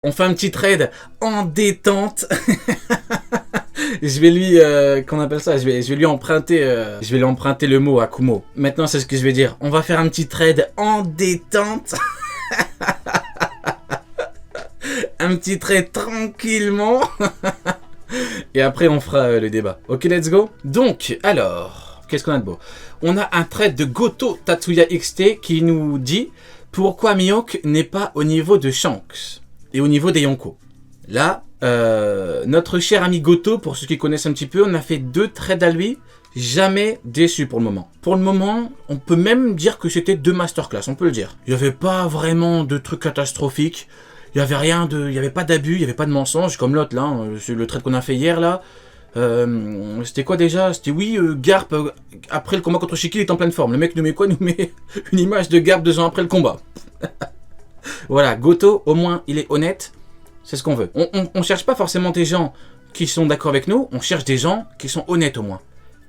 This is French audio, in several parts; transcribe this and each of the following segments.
On fait un petit trade en détente. Je vais lui, qu'on appelle ça, je vais lui emprunter le mot Akumo. Maintenant, c'est ce que je vais dire. On va faire un petit trade en détente. Un petit trade tranquillement. Et après, on fera le débat. Ok, let's go. Donc, alors, qu'est-ce qu'on a de beau? On a un trade de Goto Tatsuya XT qui nous dit pourquoi Mihawk n'est pas au niveau de Shanks et au niveau des Yonko. Là, notre cher ami Goto, pour ceux qui connaissent un petit peu, on a fait 2 trades à lui, jamais déçu pour le moment. Pour le moment, on peut même dire que c'était 2 masterclass, on peut le dire. Il n'y avait pas vraiment de trucs catastrophiques, il n'y avait rien de, il n'y avait pas d'abus, il n'y avait pas de mensonge, comme l'autre là, le trade qu'on a fait hier là. C'était quoi déjà? C'était oui, Garp, après le combat contre Shiki, il est en pleine forme. Le mec nous met quoi? Nous met une image de Garp 2 ans après le combat. Voilà, Goto, au moins, il est honnête. C'est ce qu'on veut. On cherche pas forcément des gens qui sont d'accord avec nous, on cherche des gens qui sont honnêtes au moins.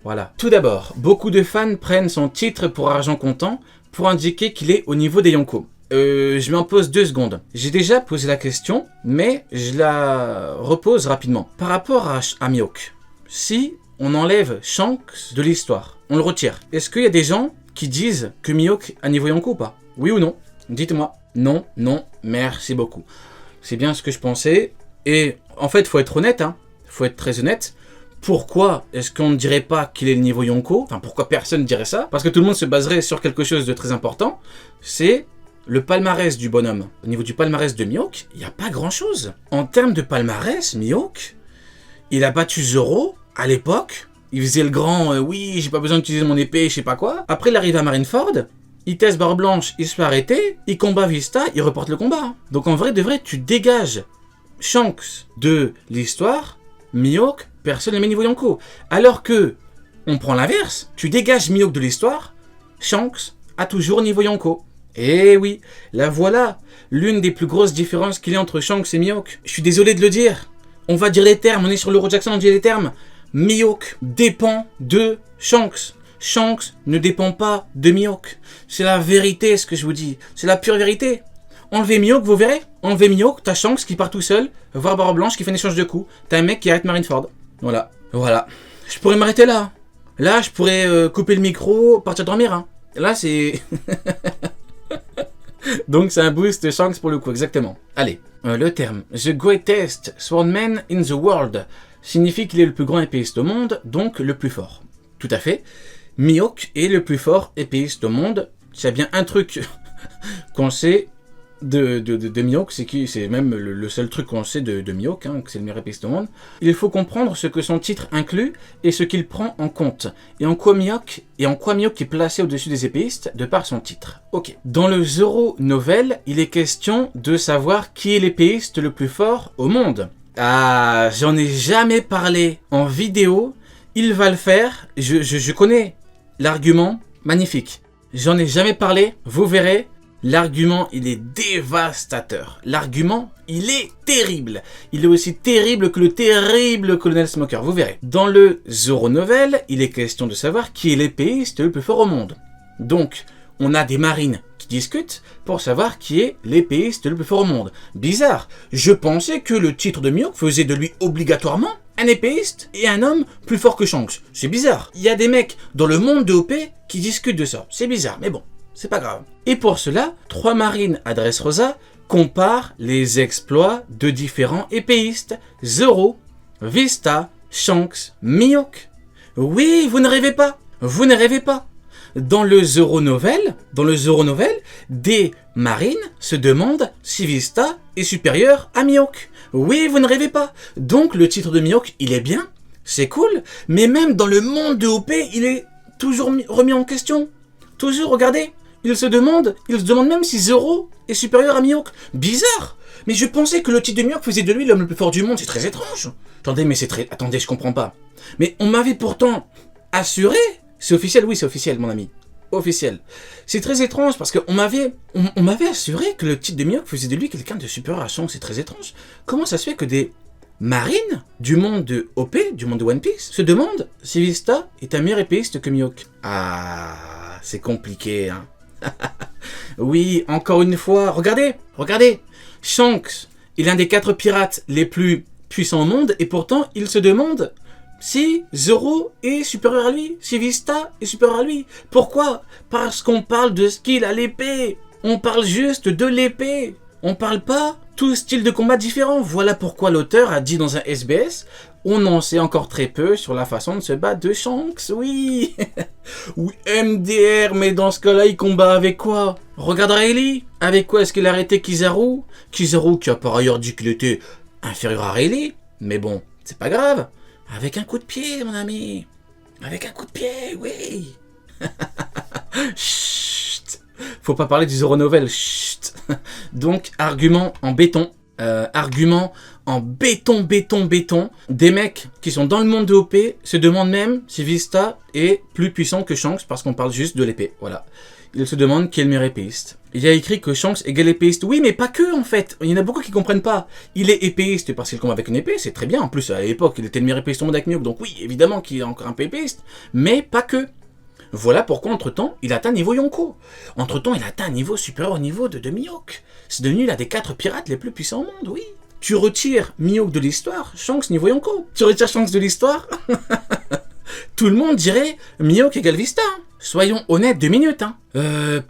Voilà. Tout d'abord, beaucoup de fans prennent son titre pour argent comptant pour indiquer qu'il est au niveau des Yonko. Je m'en pose 2 secondes. J'ai déjà posé la question, mais je la repose rapidement. Par rapport à Mihawk, si on enlève Shanks de l'histoire, on le retire, est-ce qu'il y a des gens qui disent que Mihawk a niveau Yonko ou pas? Oui ou non? Dites-moi. Non, non, merci beaucoup. C'est bien ce que je pensais. Et en fait, il faut être honnête, hein. Faut être très honnête. Pourquoi est-ce qu'on ne dirait pas qu'il est le niveau Yonko? Enfin, pourquoi personne ne dirait ça? Parce que tout le monde se baserait sur quelque chose de très important. C'est le palmarès du bonhomme. Au niveau du palmarès de Mihawk, il n'y a pas grand-chose. En termes de palmarès, Mihawk, il a battu Zoro à l'époque. Il faisait le grand oui, j'ai pas besoin d'utiliser mon épée, je sais pas quoi. Après, il arrive à Marineford. Il teste Barre Blanche, il se fait arrêter, il combat Vista, il reporte le combat. Donc en vrai de vrai, tu dégages Shanks de l'histoire, Mihawk, personne ne met niveau Yonko. Alors que, on prend l'inverse, tu dégages Mihawk de l'histoire, Shanks a toujours niveau Yonko. Et oui, là voilà, l'une des plus grosses différences qu'il y a entre Shanks et Mihawk. Je suis désolé de le dire, on va dire les termes, on est sur l'Euro Jackson, on dit les termes. Mihawk dépend de Shanks. Shanks ne dépend pas de Mihawk. C'est la vérité ce que je vous dis. C'est la pure vérité. Enlevez Mihawk, vous verrez. Enlevez Mihawk, t'as Shanks qui part tout seul, voir Barre Blanche qui fait un échange de coups. T'as un mec qui arrête Marineford. Voilà. Voilà. Je pourrais m'arrêter là. Là, je pourrais couper le micro, partir dormir. Hein. Là, c'est... Donc, c'est un boost Shanks pour le coup, exactement. Allez. Le terme « The greatest swordman in the world » signifie qu'il est le plus grand épéiste au monde, donc le plus fort. Tout à fait. Mihawk est le plus fort épéiste au monde. S'il y a bien un truc qu'on sait de Mihawk, c'est même le seul truc qu'on sait de Mihawk, hein, que c'est le meilleur épéiste au monde. Il faut comprendre ce que son titre inclut et ce qu'il prend en compte. Et en quoi Mihawk est placé au-dessus des épéistes de par son titre. Ok. Dans le Zoro Novel, il est question de savoir qui est l'épéiste le plus fort au monde. Ah, j'en ai jamais parlé en vidéo. Il va le faire. Je connais l'argument, magnifique. J'en ai jamais parlé, vous verrez. L'argument, il est dévastateur. L'argument, il est terrible. Il est aussi terrible que le terrible Colonel Smoker, vous verrez. Dans le Zoro Novel, il est question de savoir qui est l'épéiste le plus fort au monde. Donc, on a des marines qui discutent pour savoir qui est l'épéiste le plus fort au monde. Bizarre. Je pensais que le titre de Mihawk faisait de lui obligatoirement un épéiste et un homme plus fort que Shanks. C'est bizarre. Il y a des mecs dans le monde de OP qui discutent de ça. C'est bizarre, mais bon, c'est pas grave. Et pour cela, 3 marines à Dressrosa comparent les exploits de différents épéistes. Zoro, Vista, Shanks, Mihawk. Oui, vous ne rêvez pas. Vous ne rêvez pas. Dans le Zoro Novel, des marines se demandent si Vista est supérieur à Mihawk. Oui, vous ne rêvez pas. Donc le titre de Mihawk, il est bien, c'est cool, mais même dans le monde de OP, il est toujours remis en question. Toujours, regardez, il se demande même si Zoro est supérieur à Mihawk. Bizarre. Mais je pensais que le titre de Mihawk faisait de lui l'homme le plus fort du monde, c'est très étrange. Attendez, je comprends pas. Mais on m'avait pourtant assuré. C'est officiel, oui, c'est officiel, mon ami. Officiel. C'est très étrange parce qu'on m'avait assuré que le titre de Mihawk faisait de lui quelqu'un de supérieur à Shanks. C'est très étrange. Comment ça se fait que des marines du monde de OP, du monde de One Piece, se demandent si Vista est un meilleur épéiste que Mihawk? Ah, c'est compliqué, hein. Oui, encore une fois, regardez. Shanks il est un des 4 pirates les plus puissants au monde, et pourtant, il se demande si Zoro est supérieur à lui, si Vista est supérieur à lui. Pourquoi? Parce qu'on parle de skill à l'épée. On parle juste de l'épée. On parle pas tout style de combat différent. Voilà pourquoi l'auteur a dit dans un SBS, on en sait encore très peu sur la façon de se battre de Shanks, oui. Ou MDR, mais dans ce cas-là, il combat avec quoi? Regarde Rayleigh. Avec quoi est-ce qu'il a arrêté Kizaru? Kizaru qui a par ailleurs dit qu'il était inférieur à Rayleigh. Mais bon, c'est pas grave. Avec un coup de pied, mon ami. Avec un coup de pied, oui. Chut. Faut pas parler du Zoro Novel. Chut. Donc, argument en béton. Argument en béton. Des mecs qui sont dans le monde de OP se demandent même si Vista est plus puissant que Shanks parce qu'on parle juste de l'épée. Voilà. Ils se demandent qui est le meilleur épéiste. Il y a écrit que Shanks égale épéiste. Oui, mais pas que en fait. Il y en a beaucoup qui comprennent pas. Il est épéiste parce qu'il combat avec une épée, c'est très bien. En plus, à l'époque, il était le meilleur épéiste au monde avec Mihawk. Donc oui, évidemment qu'il est encore un peu épéiste. Mais pas que. Voilà pourquoi, entre-temps, il atteint niveau Yonko. Entre-temps, il atteint un niveau supérieur au niveau de Mihawk. C'est devenu l'un des 4 pirates les plus puissants au monde, oui. Tu retires Mihawk de l'histoire, Shanks niveau Yonko. Tu retires Shanks de l'histoire, tout le monde dirait Mihawk égale Vista. Soyons honnêtes 2 minutes.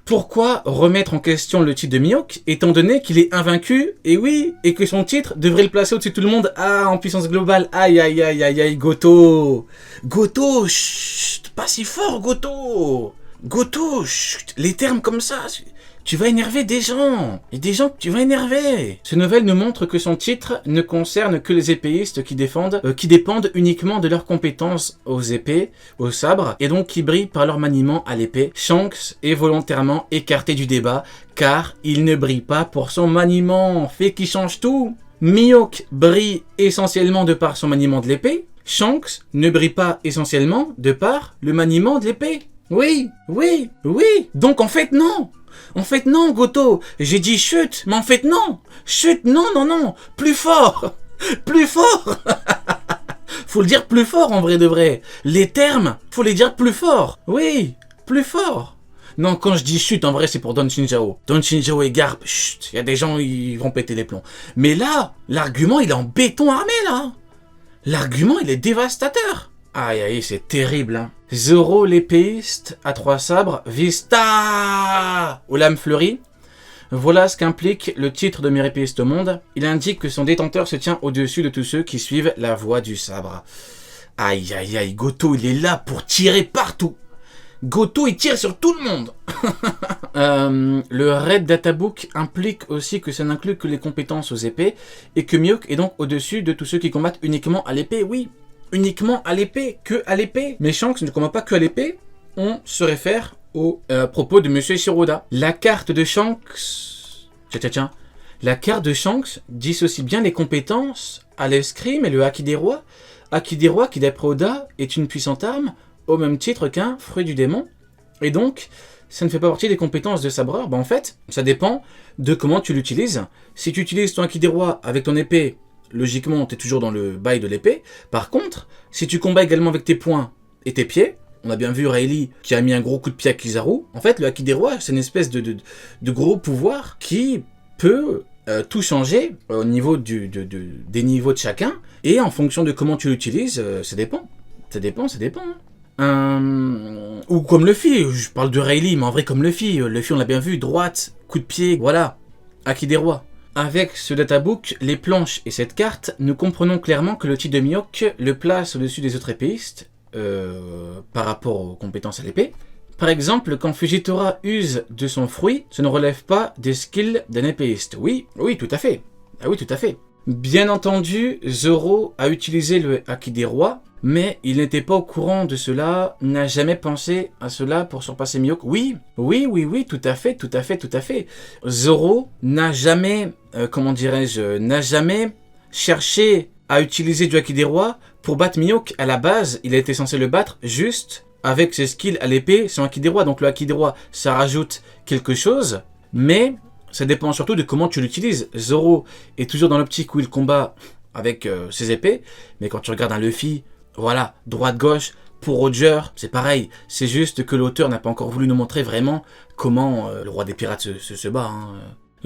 Pourquoi remettre en question le titre de Mihawk, étant donné qu'il est invaincu, et oui, et que son titre devrait le placer au-dessus de tout le monde, en puissance globale. Aïe, Goto. Goto, chut, pas si fort, Goto. Goto, chut, les termes comme ça, tu vas énerver des gens. Et des gens que tu vas énerver. Ce novel nous montre que son titre ne concerne que les épéistes qui dépendent uniquement de leurs compétences aux épées, aux sabres, et donc qui brillent par leur maniement à l'épée. Shanks est volontairement écarté du débat, car il ne brille pas pour son maniement, fait qui change tout. Mihawk brille essentiellement de par son maniement de l'épée. Shanks ne brille pas essentiellement de par le maniement de l'épée. Oui. Donc en fait, non. En fait, non, Goto. J'ai dit chut, mais en fait, non. Chut, non. Plus fort. Plus fort. Faut le dire plus fort, en vrai de vrai. Les termes, faut les dire plus fort. Oui, plus fort. Non, quand je dis chut, en vrai, c'est pour Don Shinjao. Don Shinjao et Garp, chut. Il y a des gens, ils vont péter les plombs. Mais là, l'argument, il est en béton armé, là. L'argument, il est dévastateur. Aïe, c'est terrible, hein. Zoro l'épéiste à 3 sabres, Vista aux lames fleuries. Voilà ce qu'implique le titre de meilleur épéiste au monde. Il indique que son détenteur se tient au-dessus de tous ceux qui suivent la voie du sabre. Aïe, Goto, il est là pour tirer partout. Goto, il tire sur tout le monde. Le Red Databook implique aussi que ça n'inclut que les compétences aux épées et que Mihawk est donc au-dessus de tous ceux qui combattent uniquement à l'épée, oui. Uniquement à l'épée, que à l'épée. Mais Shanks ne combat pas que à l'épée. On se réfère au propos de Monsieur Shiroda. La carte de Shanks... Tiens. La carte de Shanks dissocie bien les compétences à l'escrime et le haki des rois. Haki des rois qui, d'après Oda, est une puissante arme, au même titre qu'un fruit du démon. Et donc, ça ne fait pas partie des compétences de sabreur. En fait, ça dépend de comment tu l'utilises. Si tu utilises ton haki des rois avec ton épée, logiquement, tu es toujours dans le bail de l'épée. Par contre, si tu combats également avec tes poings et tes pieds, on a bien vu Rayleigh qui a mis un gros coup de pied à Kizaru. En fait, le haki des rois, c'est une espèce de gros pouvoir qui peut tout changer au niveau des niveaux de chacun. Et en fonction de comment tu l'utilises, ça dépend. Ou comme Luffy, je parle de Rayleigh, mais en vrai comme Luffy, on l'a bien vu, droite, coup de pied, voilà, haki des rois. Avec ce databook, les planches et cette carte, nous comprenons clairement que le titre de Mihawk le place au-dessus des autres épéistes par rapport aux compétences à l'épée. Par exemple, quand Fujitora use de son fruit, ça ne relève pas des skills d'un épéiste. Oui, tout à fait. Ah oui, tout à fait. Bien entendu, Zoro a utilisé le haki des rois, mais il n'était pas au courant de cela, n'a jamais pensé à cela pour surpasser Mihawk. Oui, tout à fait. Zoro n'a jamais, n'a jamais cherché à utiliser du haki des rois pour battre Mihawk. À la base, il était censé le battre juste avec ses skills à l'épée, son haki des rois. Donc le haki des rois, ça rajoute quelque chose, mais ça dépend surtout de comment tu l'utilises. Zoro est toujours dans l'optique où il combat avec ses épées, mais quand tu regardes un Luffy, voilà, droite-gauche, pour Roger, c'est pareil. C'est juste que l'auteur n'a pas encore voulu nous montrer vraiment comment le roi des pirates se bat.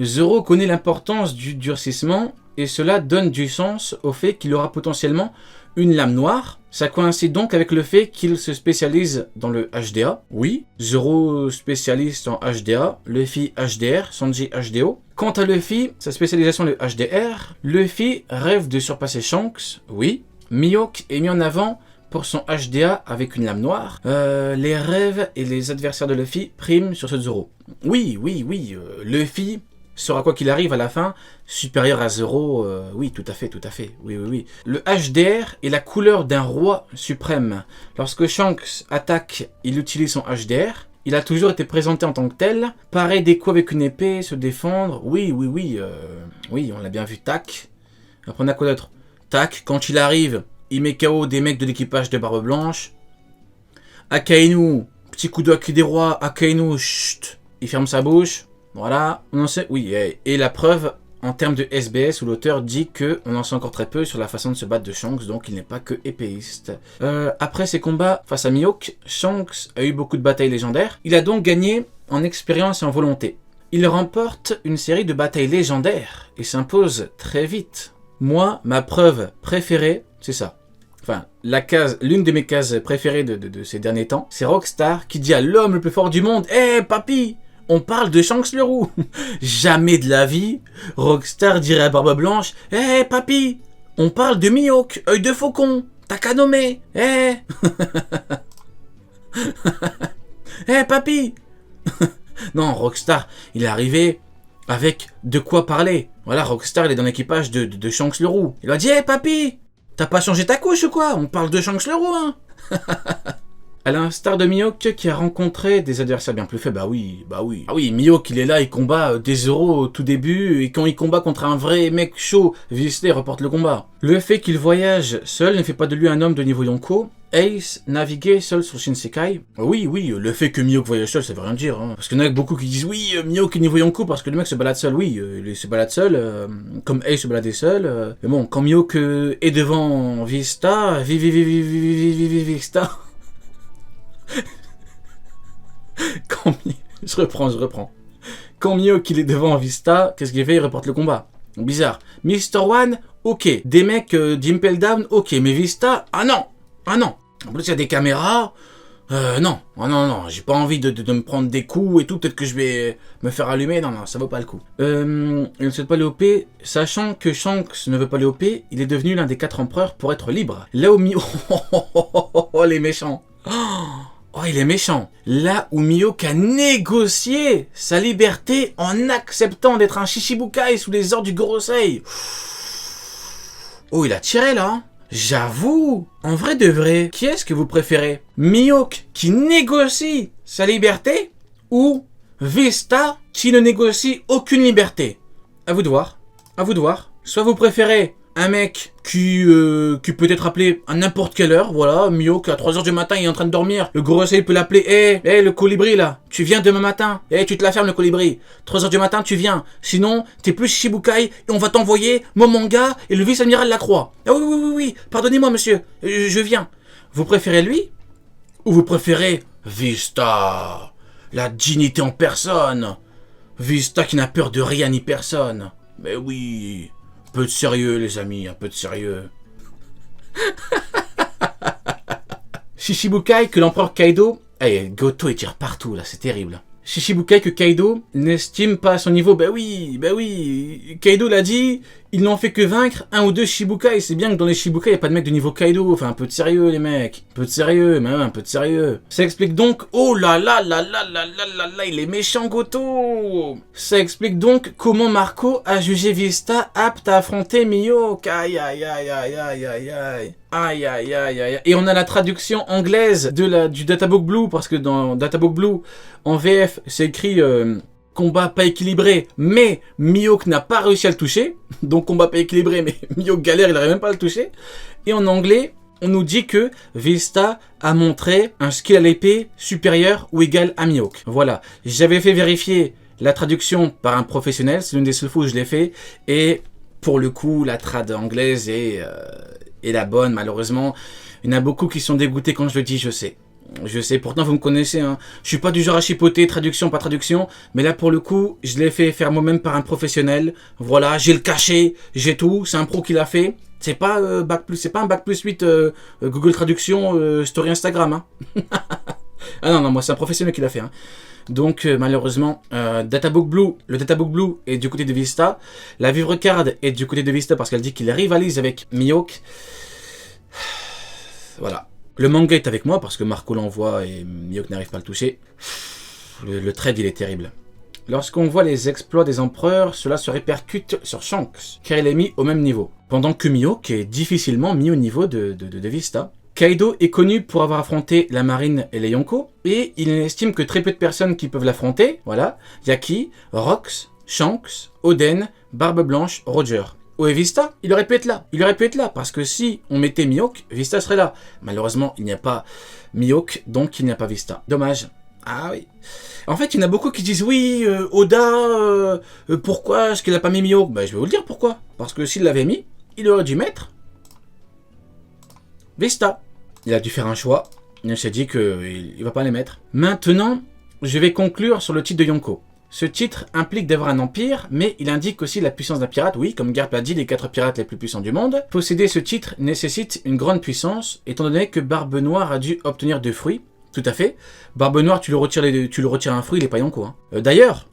Zoro connaît l'importance du durcissement et cela donne du sens au fait qu'il aura potentiellement une lame noire. Ça coïncide donc avec le fait qu'il se spécialise dans le HDA. Oui, Zoro spécialiste en HDA, Luffy HDR, Sanji HDO. Quant à Luffy, sa spécialisation le HDR, Luffy rêve de surpasser Shanks, oui. Mihawk est mis en avant pour son HDA avec une lame noire. Les rêves et les adversaires de Luffy priment sur ceux de Zoro. Oui, Luffy sera quoi qu'il arrive à la fin supérieur à Zoro, oui, tout à fait, oui. Le HDR est la couleur d'un roi suprême. Lorsque Shanks attaque, il utilise son HDR. Il a toujours été présenté en tant que tel. Pareil des coups avec une épée, se défendre. Oui, on l'a bien vu, tac. Après on a quoi d'autre? Tac, quand il arrive, il met KO des mecs de l'équipage de Barbe Blanche. Akainu, petit coup de haki des rois, Akainu, chut, il ferme sa bouche. Voilà, on en sait, oui, et la preuve, en termes de SBS, où l'auteur dit qu'on en sait encore très peu sur la façon de se battre de Shanks, donc il n'est pas que épéiste. Après ses combats face à Mihawk, Shanks a eu beaucoup de batailles légendaires. Il a donc gagné en expérience et en volonté. Il remporte une série de batailles légendaires et s'impose très vite. Moi, ma preuve préférée, c'est ça. Enfin, l'une de mes cases préférées de ces derniers temps, c'est Rockstar qui dit à l'homme le plus fort du monde « Hé, papy !» On parle de Shanks le Roux. Jamais de la vie, Rockstar dirait à Barbe Blanche « Hé, papy, on parle de Mihawk, œil de faucon, Takanome, hé Hé, papy !» Non, Rockstar, il est arrivé avec de quoi parler. Voilà, Rockstar, il est dans l'équipage de Shanks le Roux. Il a dit « Hé, papy, t'as pas changé ta couche ou quoi? On parle de Shanks le Roux, hein !» À l'instar de Mihawk qui a rencontré des adversaires bien plus faibles, bah oui. Ah oui, Mihawk il est là, il combat des Zoro au tout début, et quand il combat contre un vrai mec chaud, Visté reporte le combat. Le fait qu'il voyage seul ne fait pas de lui un homme de niveau Yonko. Ace naviguer seul sur Shinsekai. Oui, le fait que Mihawk voyage seul, ça veut rien dire. Hein. Parce qu'il y en a beaucoup qui disent oui, Mihawk est niveau Yonko parce que le mec se balade seul. Oui, il se balade seul, comme Ace se baladait seul. Mais bon, quand Mihawk est devant Vista, Vista. Je reprends. Quand Mihawk il est devant Vista, qu'est-ce qu'il fait? Il reporte le combat. Bizarre. Mr. One, ok. Des mecs d'Impel Down, ok. Mais Vista, ah non. En plus, il y a des caméras. Non. J'ai pas envie de me prendre des coups et tout. Peut-être que je vais me faire allumer. Non, ça vaut pas le coup. Il ne souhaite pas les OP. Sachant que Shanks ne veut pas les OP, il est devenu l'un des 4 empereurs pour être libre. Là où Mihawk... Oh, les méchants. Oh, il est méchant. Là où Mihawk a négocié sa liberté en acceptant d'être un Shishibukai sous les ordres du Gorosei. Oh, il a tiré là. J'avoue. En vrai de vrai, qui est-ce que vous préférez? Mihawk qui négocie sa liberté ou Vista qui ne négocie aucune liberté? À vous de voir. Soit vous préférez un mec qui peut être appelé à n'importe quelle heure, voilà, Mihawk à 3h du matin, il est en train de dormir. Le Gorosei peut l'appeler, hé, le colibri là, tu viens demain matin, tu te la fermes le colibri. 3h du matin, tu viens, sinon t'es plus Shichibukai et on va t'envoyer mon manga et le vice-amiral Lacroix. Ah oui, pardonnez-moi monsieur, je viens. Vous préférez lui ou vous préférez Vista, la dignité en personne, Vista qui n'a peur de rien ni personne. Mais oui... Un peu de sérieux, les amis, un peu de sérieux. Shishibukai que l'empereur Kaido... Goto il tire partout, là, c'est terrible. Shishibukai que Kaido n'estime pas à son niveau. Bah oui. Kaido l'a dit, ils n'ont fait que vaincre un ou deux Shichibukai. C'est bien que dans les Shichibukai, il n'y a pas de mecs de niveau Kaido. Enfin, un peu de sérieux, les mecs. Un peu de sérieux, mais ouais, un peu de sérieux. Ça explique donc... Oh là, il est méchant, Goto. Ça explique donc comment Marco a jugé Vista apte à affronter Mihawk. Aïe. Et on a la traduction anglaise du Databook Blue, parce que dans Databook Blue, en VF, c'est écrit combat pas équilibré, mais Mihawk n'a pas réussi à le toucher. Donc combat pas équilibré, mais Mihawk galère, il n'arrive même pas à le toucher. Et en anglais, on nous dit que Vista a montré un skill à l'épée supérieur ou égal à Mihawk. Voilà, j'avais fait vérifier la traduction par un professionnel, c'est l'une des seules fois où je l'ai fait, et pour le coup, la trad anglaise est la bonne, malheureusement. Il y en a beaucoup qui sont dégoûtés quand je le dis, je sais. Je sais, pourtant vous me connaissez, hein. Je suis pas du genre à chipoter, traduction, pas traduction. Mais là, pour le coup, je l'ai fait faire moi-même par un professionnel. Voilà, j'ai le cachet, j'ai tout. C'est un pro qui l'a fait. C'est pas c'est pas un bac plus 8 Google Traduction Story Instagram, hein. Ah non, non, moi c'est un professionnel qui l'a fait, hein. Donc malheureusement, Databook Blue, le Databook Blue est du côté de Vista. La Vivre Card est du côté de Vista parce qu'elle dit qu'il rivalise avec Mihawk. Voilà. Le manga est avec moi parce que Marco l'envoie et Mihawk n'arrive pas à le toucher. Le trade, il est terrible. Lorsqu'on voit les exploits des empereurs, cela se répercute sur Shanks, car il est mis au même niveau. Pendant que Mihawk est difficilement mis au niveau de Vista. Kaido est connu pour avoir affronté la marine et les Yonko, et il estime que très peu de personnes qui peuvent l'affronter, voilà, Yaki, Rox, Shanks, Oden, Barbe Blanche, Roger. Où est Vista? Il aurait pu être là. Il aurait pu être là, parce que si on mettait Mihawk, Vista serait là. Malheureusement, il n'y a pas Mihawk, donc il n'y a pas Vista. Dommage. Ah oui. En fait, il y en a beaucoup qui disent, oui, Oda, pourquoi est-ce qu'il n'a pas mis Mihawk? Ben, je vais vous le dire pourquoi. Parce que s'il l'avait mis, il aurait dû mettre Vista. Il a dû faire un choix. Il s'est dit qu'il ne va pas les mettre. Maintenant, je vais conclure sur le titre de Yonko. Ce titre implique d'avoir un empire, mais il indique aussi la puissance d'un pirate. Oui, comme Garp l'a dit, les 4 pirates les plus puissants du monde. Posséder ce titre nécessite une grande puissance, étant donné que Barbe Noire a dû obtenir 2 fruits. Tout à fait. Barbe Noire, tu lui retires un fruit, il n'est pas Yonko. Hein. D'ailleurs,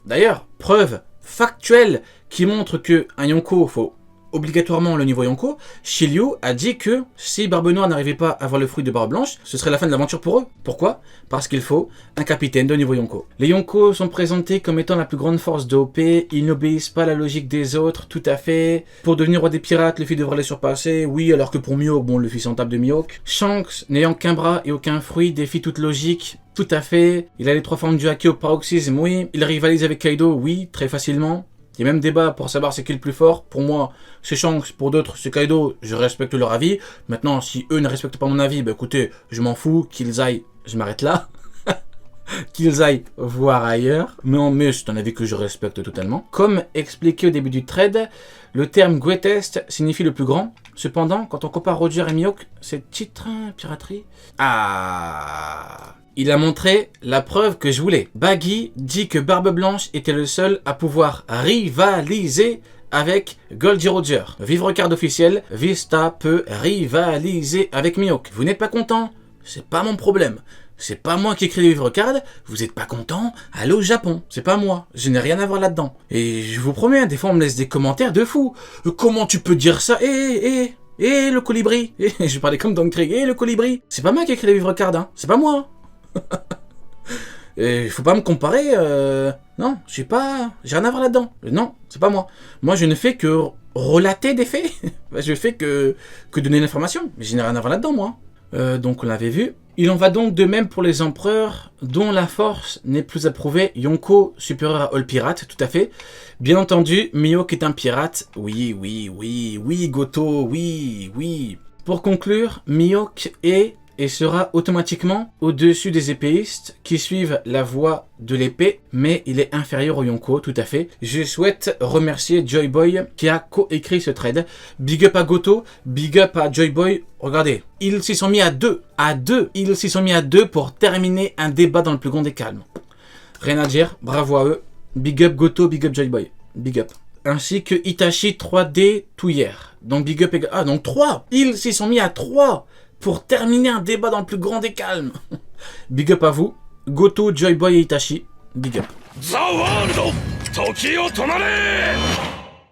preuve factuelle qui montre que un Yonko, faut obligatoirement le niveau Yonko, Shiryu a dit que si Barbe Noire n'arrivait pas à avoir le fruit de Barbe Blanche, ce serait la fin de l'aventure pour eux. Pourquoi? Parce qu'il faut un capitaine de niveau Yonko. Les Yonko sont présentés comme étant la plus grande force de OP, ils n'obéissent pas à la logique des autres, tout à fait. Pour devenir roi des pirates, Luffy devrait les surpasser, oui, alors que pour Mihawk, bon, Luffy s'en tape de Mihawk. Shanks, n'ayant qu'un bras et aucun fruit, défie toute logique. Tout à fait. Il a les 3 formes du haki au paroxysme, oui. Il rivalise avec Kaido, oui, très facilement. Il y a même débat pour savoir c'est qui le plus fort. Pour moi, c'est Shanks. Pour d'autres, c'est Kaido. Je respecte leur avis. Maintenant, si eux ne respectent pas mon avis, bah écoutez, je m'en fous. Qu'ils aillent, je m'arrête là. Qu'ils aillent voir ailleurs. Mais c'est un avis que je respecte totalement. Comme expliqué au début du trade, le terme greatest signifie le plus grand. Cependant, quand on compare Roger et Mihawk, c'est titre piraterie. Ah... Il a montré la preuve que je voulais. Baggy dit que Barbe Blanche était le seul à pouvoir rivaliser avec Goldie Roger. Vivre card officiel, Vista peut rivaliser avec Mihawk. Vous n'êtes pas content? C'est pas mon problème. C'est pas moi qui écris les Vivre Card. Vous êtes pas content? Allez au Japon. C'est pas moi. Je n'ai rien à voir là-dedans. Et je vous promets, des fois on me laisse des commentaires de fou. Comment tu peux dire ça? Le colibri. Je parlais comme Don Krieg. Le colibri. C'est pas moi qui écris les Vivre Card, hein. C'est pas moi. Et faut pas me comparer, non, j'ai rien à voir là-dedans. Non, c'est pas moi. Moi, je ne fais que relater des faits. Je fais que donner l'information. Mais je n'ai rien à voir là-dedans, moi. Donc, on l'avait vu. Il en va donc de même pour les empereurs dont la force n'est plus approuvée. Yonko supérieur à All Pirate, tout à fait. Bien entendu, Mihawk est un pirate. Oui, Goto, oui. Pour conclure, Mihawk est et sera automatiquement au-dessus des épéistes qui suivent la voie de l'épée, mais il est inférieur au Yonko, tout à fait. Je souhaite remercier Joy Boy qui a co-écrit ce trade. Big up à Goto, big up à Joy Boy. Regardez, ils s'y sont mis à deux. Ils s'y sont mis à 2 pour terminer un débat dans le plus grand des calmes. Rien à dire, bravo à eux. Big up Goto, big up Joy Boy. Big up. Ainsi que Itachi 3D tout hier. Donc big up, donc 3. Ils s'y sont mis à 3 pour terminer un débat dans le plus grand des calmes. Big up à vous, Goto, Joy Boy et Itachi. Big up.